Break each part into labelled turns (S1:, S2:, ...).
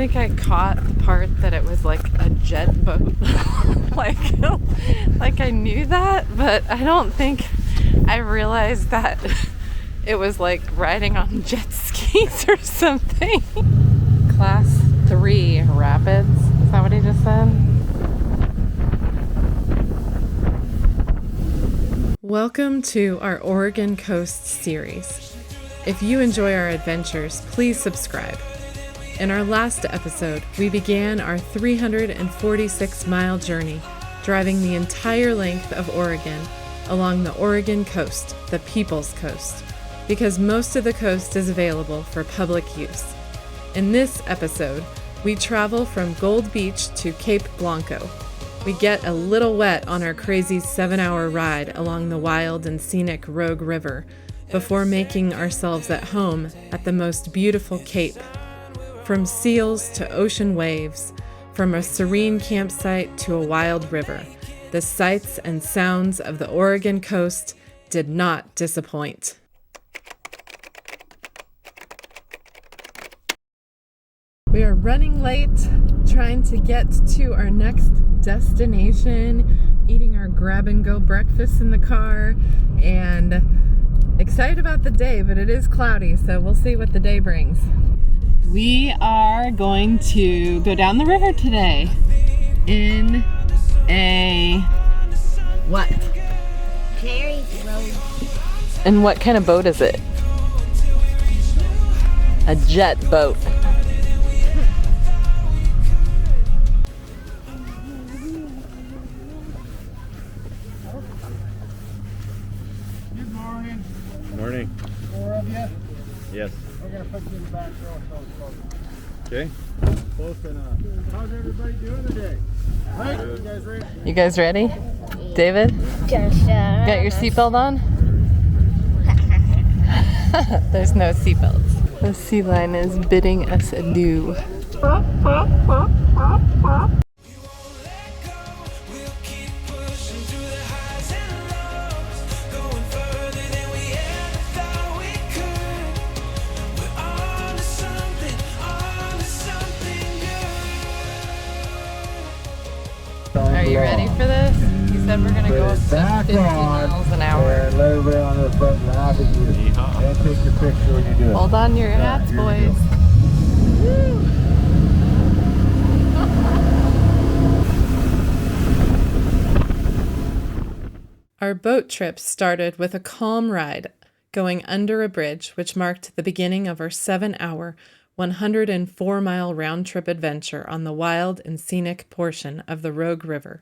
S1: think I caught the part that it was like a jet boat. like I knew that, but I don't think I realized that it was like riding on jet skis or something. Class 3 rapids. Is that what he just said? Welcome to our Oregon Coast series. If you enjoy our adventures, please subscribe. In our last episode, we began our 346-mile journey, driving the entire length of Oregon along the Oregon coast, the People's Coast, because most of the coast is available for public use. In this episode, we travel from Gold Beach to Cape Blanco. We get a little wet on our crazy 7-hour ride along the wild and scenic Rogue River before making ourselves at home at the most beautiful cape. From seals to ocean waves, from a serene campsite to a wild river, the sights and sounds of the Oregon coast did not disappoint. We are running late, trying to get to our next destination, eating our grab-and-go breakfast in the car, and excited about the day, but it is cloudy, so we'll see what the day brings. We are going to go down the river today in a what?
S2: Ferry boat.
S1: And what kind of boat is it? A jet boat.
S3: Good morning.
S4: Morning.
S3: 4 of you?
S4: Yes.
S3: We're going to put you in the back row.
S4: Okay.
S3: Close enough. How's everybody doing today? Right? You guys ready?
S1: You guys ready? David? Got your seatbelt on? There's no seatbelts. The sea lion is bidding us adieu. Are you ready for this? He said we're gonna go up to 50 miles an hour.
S3: And let everybody on the front laugh at you. And take your picture when you do it.
S1: Hold on to your hats, boys. Our boat trip started with a calm ride going under a bridge, which marked the beginning of our 7-hour, 104-mile round-trip adventure on the wild and scenic portion of the Rogue River,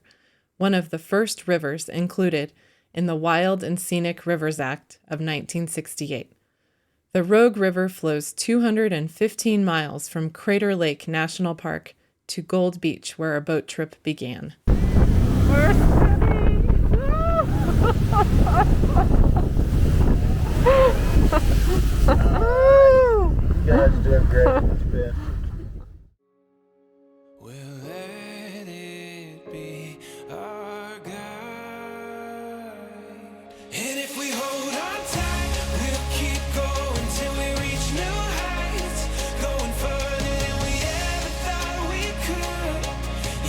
S1: one of the first rivers included in the Wild and Scenic Rivers Act of 1968. The Rogue River flows 215 miles from Crater Lake National Park to Gold Beach, where our boat trip began. We're
S3: You guys are doing great. It's been.
S5: Well, let it be our guide. And if we hold on tight, we'll keep going till we reach new heights. Going further than we ever thought we could.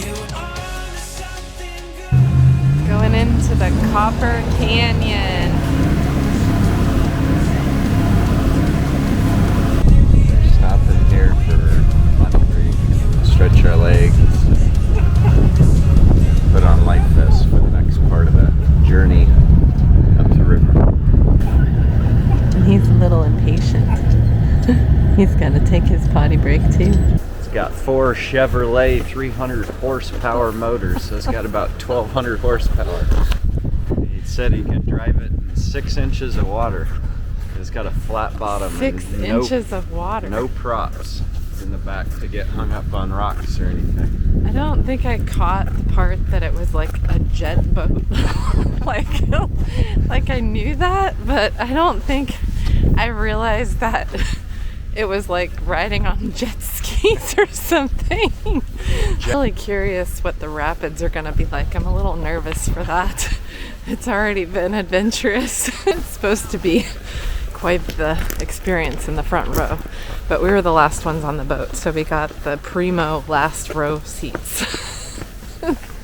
S5: Yeah, we're on to something good.
S1: going into the Copper Canyon.
S4: Stopping here for a break, stretch our legs, put on life vests for the next part of the journey up the river.
S1: And he's a little impatient. He's gonna take his potty break too.
S4: It's got 4 Chevrolet 300 horsepower motors, so it's got about 1,200 horsepower. He said he could drive it in 6 inches of water. It's got a flat bottom.
S1: 6
S4: and
S1: inches of water.
S4: No props in the back to get hung up on rocks or anything.
S1: I don't think I caught the part that it was like a jet boat. like I knew that, but I don't think I realized that it was like riding on jet skis or something. I'm really curious what the rapids are gonna be like. I'm a little nervous for that. It's already been adventurous. It's supposed to be quite the experience in the front row, but we were the last ones on the boat, so we got the primo last row seats.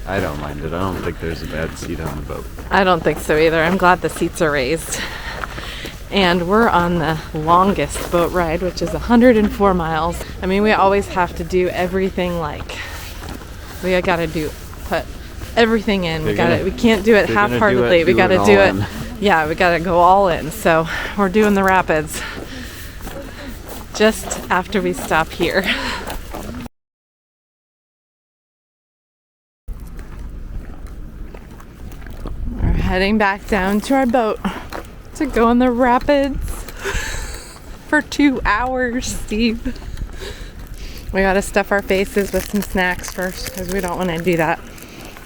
S4: I don't mind it. I don't think there's a bad seat on the boat.
S1: I don't think so either. I'm glad the seats are raised. And we're on the longest boat ride, which is 104 miles. I mean, we always have to do everything, like, we gotta put everything in. We can't do it half-heartedly. We gotta do it. Yeah, we gotta go all in. So we're doing the rapids just after we stop here. We're heading back down to our boat to go on the rapids for 2 hours, Steve. We gotta stuff our faces with some snacks first because we don't want to do that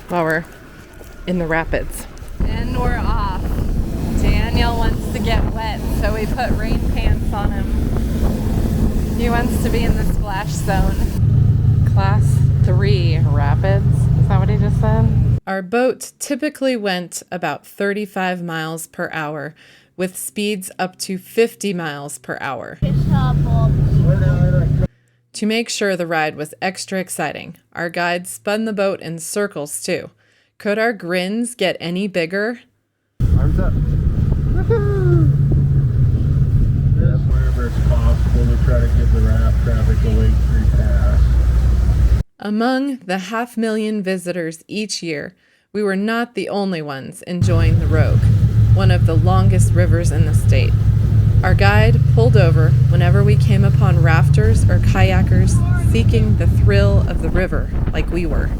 S1: while we're in the rapids. And we're off. Daniel wants to get wet, so we put rain pants on him. He wants to be in the splash zone. Class 3 rapids. Is that what he just said? Our boat typically went about 35 miles per hour, with speeds up to 50 miles per hour. To make sure the ride was extra exciting, our guide spun the boat in circles too. Could our grins get any bigger?
S3: Arms up. Woohoo! Yes, wherever it's possible to try to give the raft traffic a wake-free pass.
S1: Among the 500,000 visitors each year, we were not the only ones enjoying the Rogue, one of the longest rivers in the state. Our guide pulled over whenever we came upon rafters or kayakers seeking the thrill of the river like we were.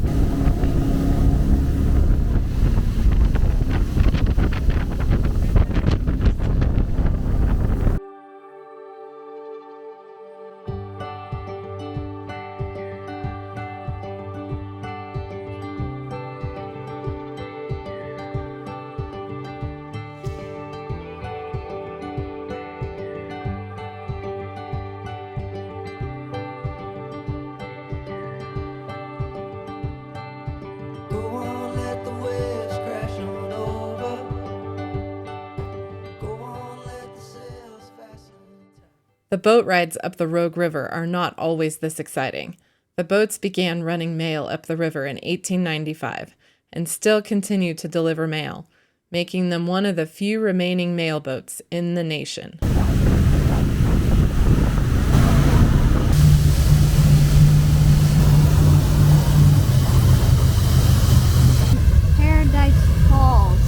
S1: The boat rides up the Rogue River are not always this exciting. The boats began running mail up the river in 1895 and still continue to deliver mail, making them one of the few remaining mail boats in the nation.
S2: Paradise Falls.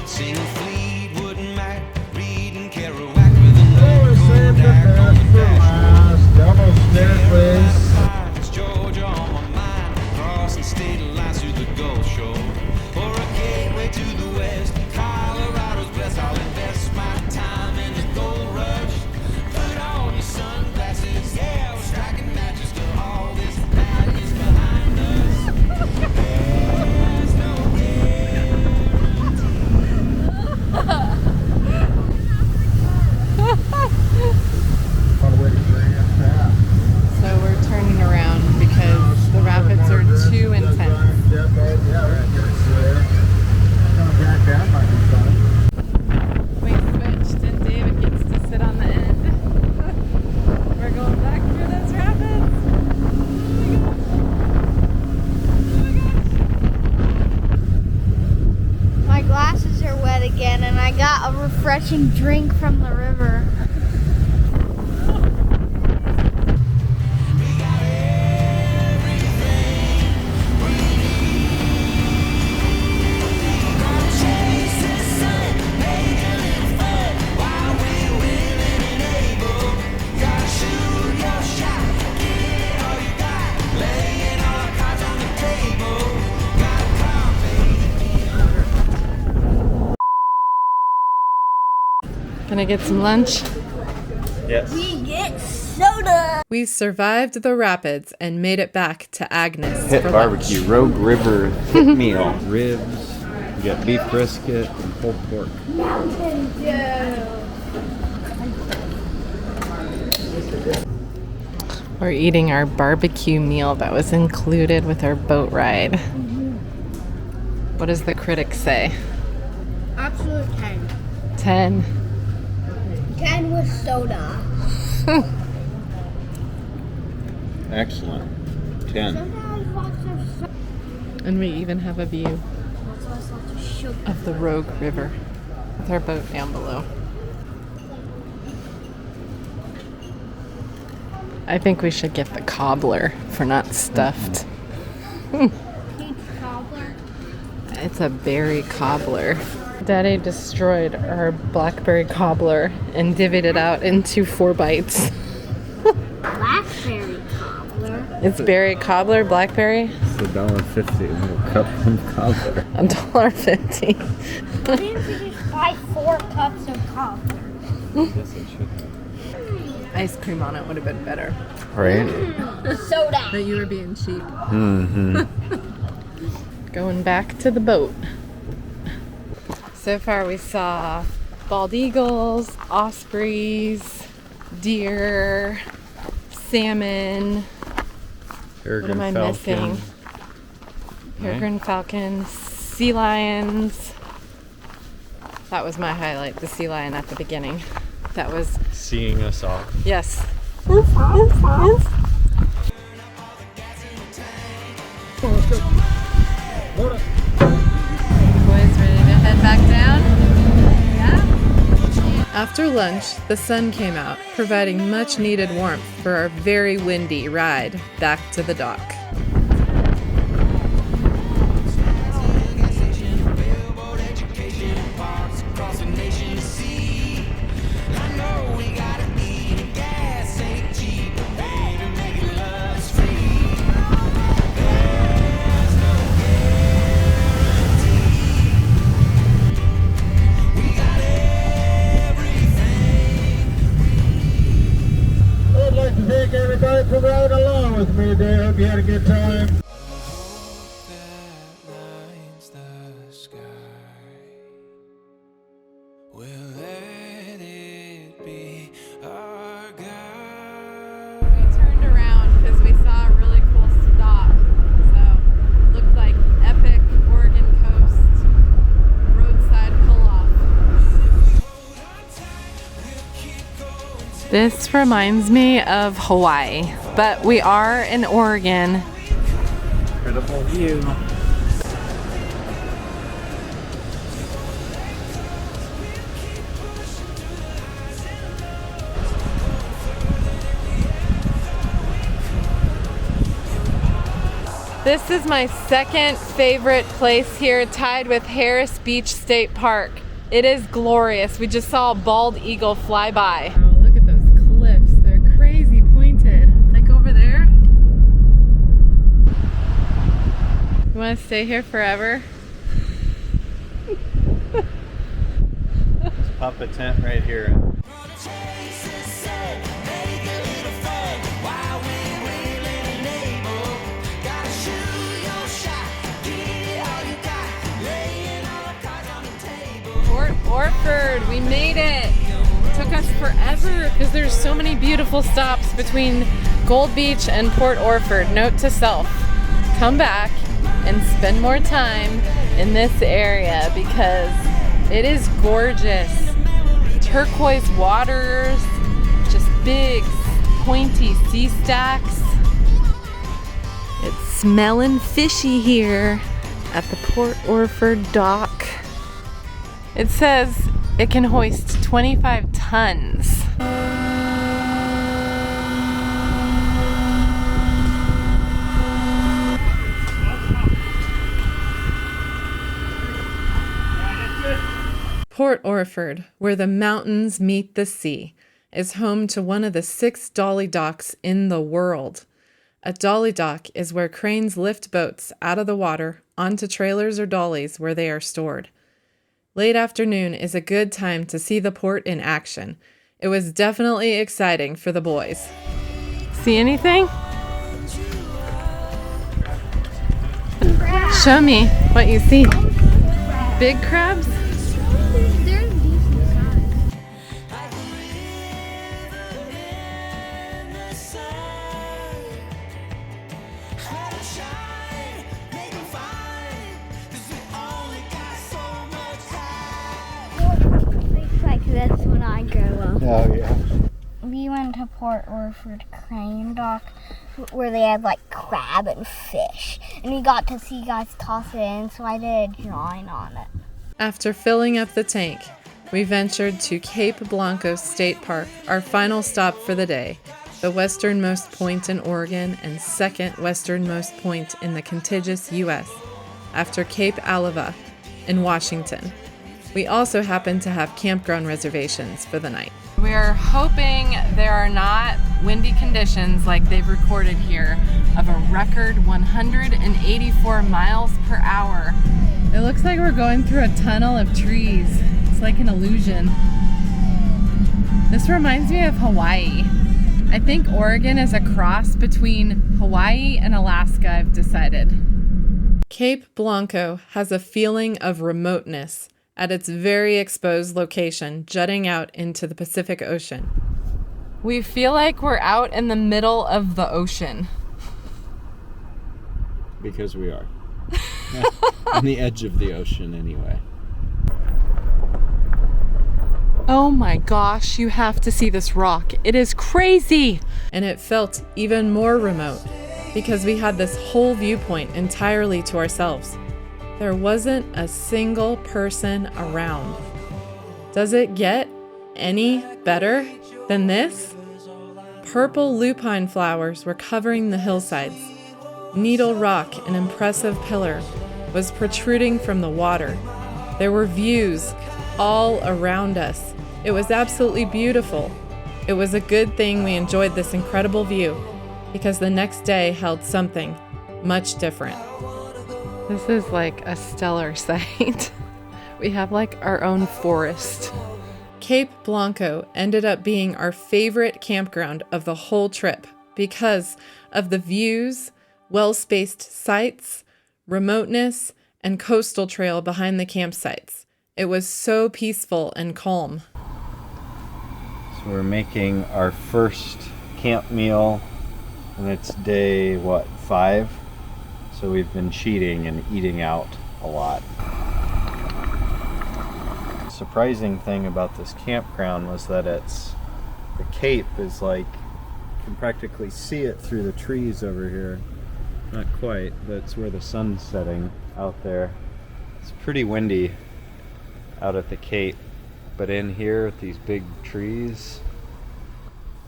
S5: Singing Fleetwood Mac, reading Kerouac with a note
S3: Save the
S5: Kodak on
S3: best
S5: the
S3: for
S5: dashboard.
S3: last. Double stairways.
S5: It's Georgia on my mind, crossing state lines through the Gulf Shore, or a gateway to the west. Colorado's blessed, I'll invest my time in the gold rush. Put on your sunglasses, yeah, we're striking matches to all this madness behind us. There's no
S3: On the way to Grand Pass.
S1: So we're turning around because the rapids are too intense.
S3: Yeah, we're there. Grand Pass might be fun.
S1: We switched and David gets to sit on the end. We're going back through those rapids.
S2: My glasses are wet again, and I got a refreshing drink from the river.
S1: Gonna get some lunch.
S4: Yes.
S2: We get soda.
S1: We survived the rapids and made it back to Agness
S4: Hit
S1: for
S4: barbecue,
S1: lunch.
S4: Rogue River hit meal. Ribs, you got beef brisket and pulled pork.
S1: We're eating our barbecue meal that was included with our boat ride. What does the critic say?
S2: Absolute 10.
S1: 10.
S2: 10 with soda.
S3: Excellent. 10.
S2: Sometimes lots of soda.
S1: And we even have a view
S2: Lots of sugar.
S1: of the Rogue River with our boat down below. I think we should get the cobbler for not stuffed.
S2: Peach cobbler.
S1: It's a berry cobbler. Daddy destroyed our blackberry cobbler and divvied it out into 4 bites.
S2: Blackberry cobbler.
S1: It's berry cobbler, blackberry,
S3: It's $1.50 a little cup of cobbler.
S1: $1.50.
S2: Why didn't you just buy 4 cups of cobbler?
S3: Yes, it should have.
S1: Ice cream on it would have been better.
S3: Right?
S2: Soda.
S1: But you were being cheap.
S3: Mm-hmm.
S1: Going back to the boat. So far we saw bald eagles, ospreys, deer, salmon. What am I missing? Peregrine falcons, sea lions. That was my highlight, the sea lion at the beginning. That was,
S4: Seeing us off.
S1: yes. Boys ready to head back down? Yeah? After lunch, the sun came out, providing much needed warmth for our very windy ride back to the dock.
S3: I'd like to thank everybody for riding along with me today. Hope you had a good time.
S5: That lines the sky. We'll let it be our guide.
S1: We turned around because we saw a really cool stop. So, looked like epic Oregon coast roadside pull-off. This reminds me of Hawaii, but we are in Oregon.
S4: Incredible view.
S1: This is my second favorite place here, tied with Harris Beach State Park. It is glorious. We just saw a bald eagle fly by. Wow, look at those cliffs. They're crazy pointed. Like over there. You want to stay here forever?
S4: Let's pop a tent right here.
S1: Port Orford, we made it. Took us forever because there's so many beautiful stops between Gold Beach and Port Orford. Note to self, come back and spend more time in this area because it is gorgeous. Turquoise waters, just big pointy sea stacks. It's smelling fishy here at the Port Orford dock. It says it can hoist 25 tons. Port Orford, where the mountains meet the sea, is home to one of the 6 dolly docks in the world. A dolly dock is where cranes lift boats out of the water onto trailers or dollies where they are stored. Late afternoon is a good time to see the port in action. It was definitely exciting for the boys. See anything? Show me what you see. Big crabs?
S2: They're decent size. I grow up.
S3: Oh, yeah.
S2: We went to Port Orford Crane Dock where they had like crab and fish. And we got to see guys toss it in, so I did a drawing on it.
S1: After filling up the tank, we ventured to Cape Blanco State Park, our final stop for the day, the westernmost point in Oregon and second westernmost point in the contiguous U.S., after Cape Alava in Washington. We also happen to have campground reservations for the night. We are hoping there are not windy conditions like they've recorded here of a record 184 miles per hour. It looks like we're going through a tunnel of trees. It's like an illusion. This reminds me of Hawaii. I think Oregon is a cross between Hawaii and Alaska, I've decided. Cape Blanco has a feeling of remoteness at its very exposed location, jutting out into the Pacific Ocean. We feel like we're out in the middle of the ocean.
S4: Because we are. On the edge of the ocean, anyway.
S1: Oh my gosh, you have to see this rock. It is crazy! And it felt even more remote because we had this whole viewpoint entirely to ourselves. There wasn't a single person around. Does it get any better than this? Purple lupine flowers were covering the hillsides. Needle Rock, an impressive pillar, was protruding from the water. There were views all around us. It was absolutely beautiful. It was a good thing we enjoyed this incredible view, because the next day held something much different. This is like a stellar sight. We have like our own forest. Cape Blanco ended up being our favorite campground of the whole trip because of the views, well-spaced sites, remoteness, and coastal trail behind the campsites. It was so peaceful and calm.
S4: So we're making our first camp meal, and it's day, 5? So we've been cheating and eating out a lot. The surprising thing about this campground was that the cape is like, you can practically see it through the trees over here. Not quite, but it's where the sun's setting out there. It's pretty windy out at the cape, but in here with these big trees,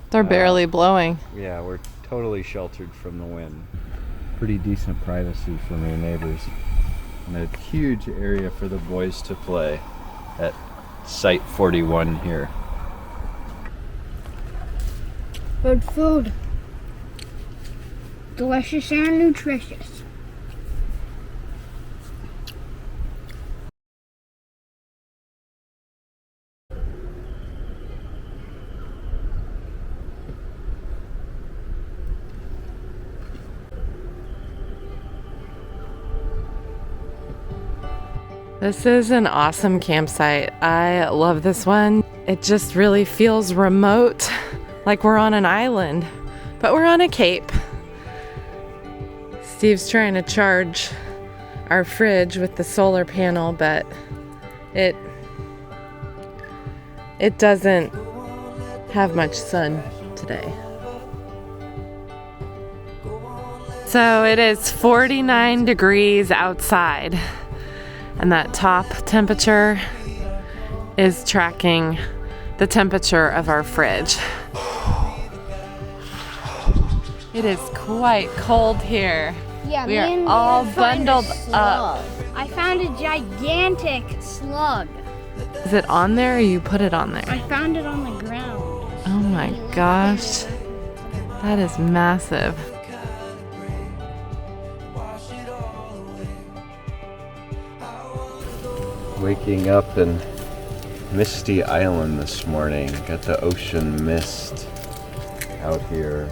S1: They're barely blowing.
S4: yeah, we're totally sheltered from the wind. Pretty decent privacy from your neighbors, and a huge area for the boys to play at Site 41 here.
S2: Good food. Delicious and nutritious.
S1: This is an awesome campsite. I love this one. It just really feels remote, like we're on an island, but we're on a cape. Steve's trying to charge our fridge with the solar panel, but it doesn't have much sun today. So it is 49 degrees outside. And that top temperature is tracking the temperature of our fridge. It is quite cold here.
S2: Yeah,
S1: We are all bundled up.
S2: I found a gigantic slug.
S1: Is it on there or you put it on there?
S2: I found it on the ground.
S1: Oh my gosh. That is massive.
S4: Waking up in Misty Island this morning. Got the ocean mist out here.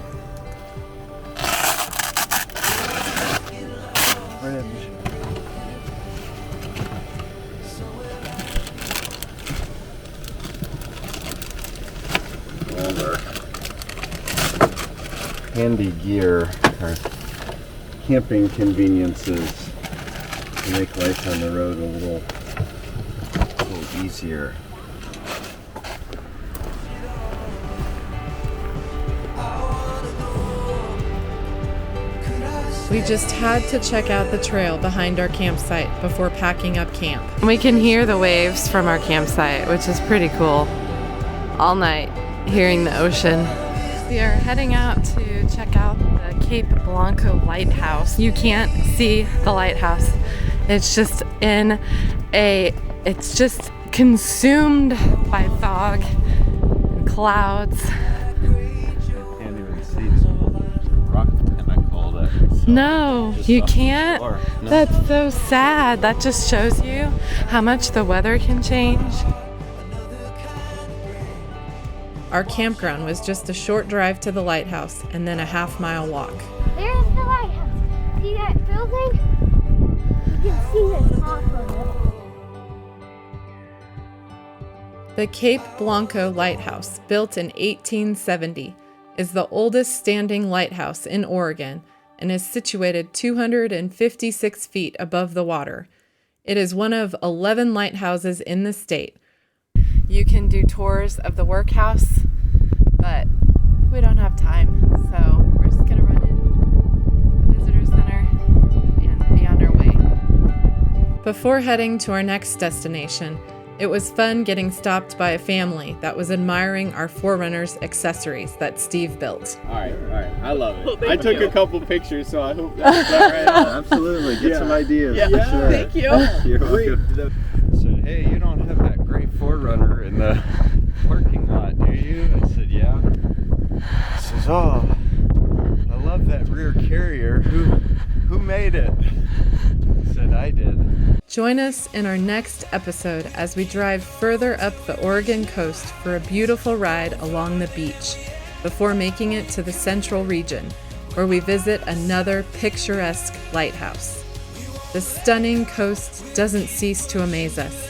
S4: All our handy gear, our camping conveniences to make life on the road a little easier.
S1: We just had to check out the trail behind our campsite before packing up camp. We can hear the waves from our campsite, which is pretty cool. All night, hearing the ocean. We are heading out to check out the Cape Blanco Lighthouse. You can't see the lighthouse. It's just it's just consumed by fog and clouds.
S4: Can't even see the rock pinnacle that we saw.
S1: No,
S4: Just
S1: you
S4: off the
S1: can't.
S4: shore. No.
S1: That's so sad. That just shows you how much the weather can change. Our campground was just a short drive to the lighthouse and then a half-mile walk.
S2: There's the lighthouse. See that building? You can see the top of it.
S1: The Cape Blanco Lighthouse, built in 1870, is the oldest standing lighthouse in Oregon and is situated 256 feet above the water. It is one of 11 lighthouses in the state. You can do tours of the workhouse, but we don't have time, so we're just going to run in the visitor center and be on our way. Before heading to our next destination, it was fun getting stopped by a family that was admiring our Forerunners accessories that Steve built.
S6: All right. I love it. I took a couple pictures, so I hope that's all right.
S3: Absolutely. Get some ideas.
S6: Yeah.
S3: For sure.
S1: Thank you.
S4: You're welcome. Said, hey, you don't have that gray 4Runner in the parking lot, do you? I said, yeah. He says, oh, I love that rear carrier. Who made it? I said, I did.
S1: Join us in our next episode as we drive further up the Oregon coast for a beautiful ride along the beach before making it to the central region, where we visit another picturesque lighthouse. The stunning coast doesn't cease to amaze us.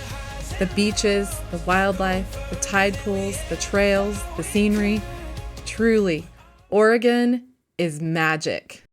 S1: The beaches, the wildlife, the tide pools, the trails, the scenery. Truly, Oregon is magic.